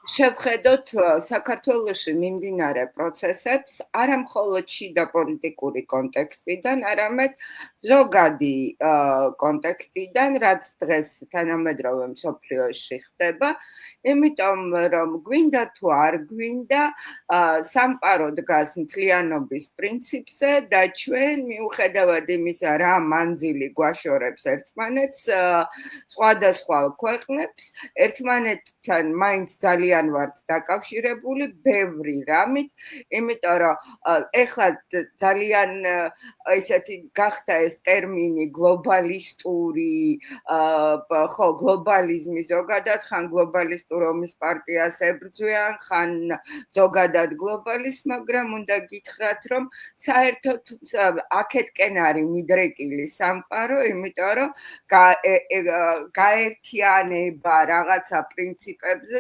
შევხედოთ საქართველოში მიმდინარე პროცესებს არა მხოლოდ შიდა პოლიტიკური კონტექსტიდან, არამედ ზოგადი კონტექსტიდან, რაც დღეს თანამედროვე მსოფლიოში ხდება, იმიტომ რომ გვინდა თუ არ გვინდა, სამყარო დგას მთლიანობის პრინციპზე და ჩვენ მიუხედავად იმისა, რა მანძილი გვაშორებს ერთმანეთს, სხვადასხვა ქვეყნებს, ერთმანეთთან მაინც ძალიან ვართ დაკავშირებული ბევრი რამით, იმიტომ რომ ეხლა ძალიან ესეთი გახდა ეს ტერმინი გლობალისტური, ხო, გლობალიზმი ზოგადად, ხან გლობალისტურ ომის პარტიას ებრძვიან, ხან ზოგადად გლობალისტ, მაგრამ უნდა გითხრათ, რომ საერთოდ აქეთკენ არის მიდრეკილი სამყარო, იმიტომ რომ გაერთიანება რაღაცა პრინციპებზე